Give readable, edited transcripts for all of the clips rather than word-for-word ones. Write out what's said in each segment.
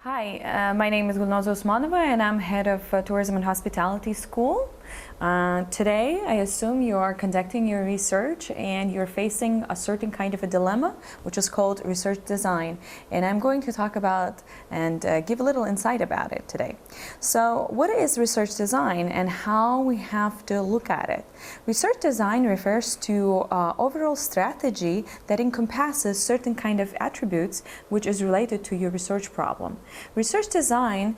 Hi, my name is Gulnoza Usmonova and I'm head of Tourism and Hospitality School. Today, I assume you are conducting your research and you're facing a certain kind of a dilemma, which is called research design. And I'm going to talk about and give a little insight about it today. So what is research design and how we have to look at it? Research design refers to overall strategy that encompasses certain kind of attributes which is related to your research problem. Research design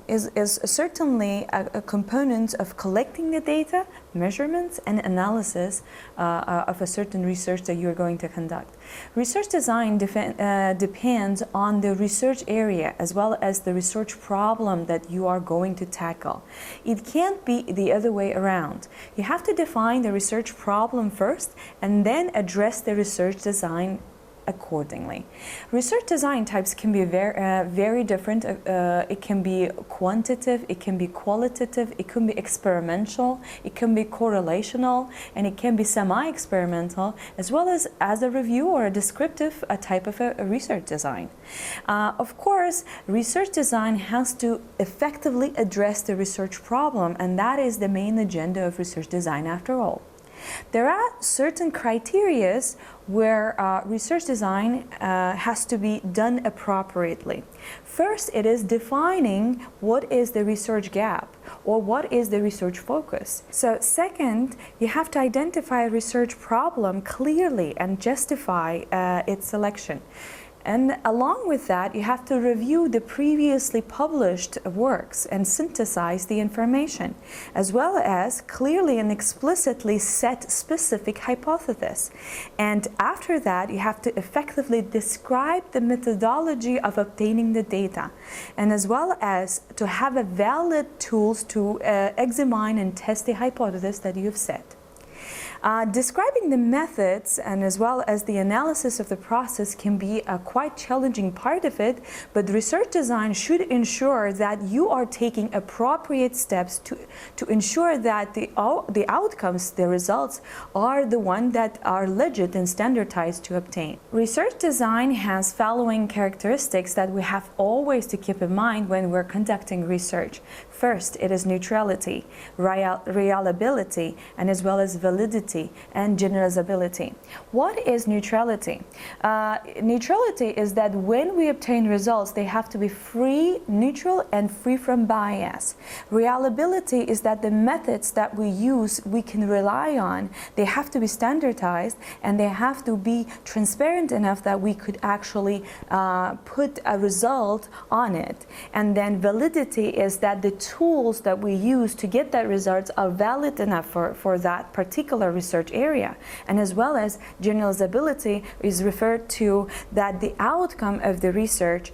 is certainly a component of collecting the data, measurements, and analysis of a certain research that you're going to conduct. Research design depends on the research area as well as the research problem that you are going to tackle. It can't be the other way around. You have to define the research problem first and then address the research design accordingly. Research design types can be very different. It can be quantitative, it can be qualitative, it can be experimental, it can be correlational, and it can be semi-experimental, as well as a review or a descriptive type of a research design. Of course, research design has to effectively address the research problem, and that is the main agenda of research design after all. There are certain criteria where research design has to be done appropriately. First, it is defining what is the research gap or what is the research focus. So second, you have to identify a research problem clearly and justify its selection. And along with that, you have to review the previously published works and synthesize the information, as well as clearly and explicitly set specific hypotheses. And after that, you have to effectively describe the methodology of obtaining the data, and as well as to have a valid tools to examine and test the hypothesis that you've set. Describing the methods and as well as the analysis of the process can be a quite challenging part of it, but research design should ensure that you are taking appropriate steps to ensure that the outcomes, the results, are the ones that are legit and standardized to obtain. Research design has following characteristics that we have always to keep in mind when we're conducting research. First, it is neutrality, reliability, and as well as validity and generalizability. What is neutrality? Neutrality is that when we obtain results, they have to be free, neutral, and free from bias. Reliability is that the methods that we use, we can rely on. They have to be standardized and they have to be transparent enough that we could actually put a result on it. And then validity is that the tools that we use to get that results are valid enough for that particular research area. And as well as generalizability is referred to that the outcome of the research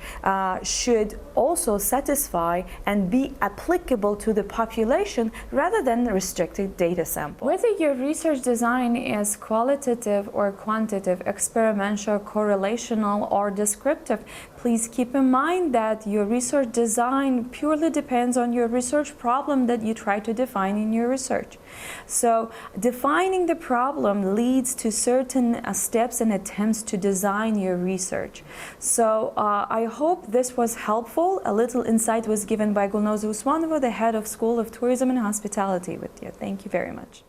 should also satisfy and be applicable to the population rather than a restricted data sample. Whether your research design is qualitative or quantitative, experimental, correlational, or descriptive, please keep in mind that your research design purely depends on your research problem that you try to define in your research. So defining the problem leads to certain steps and attempts to design your research. So I hope this was helpful. A little insight was given by Gulnoza Usmonova, the head of School of Tourism and Hospitality with you. Thank you very much.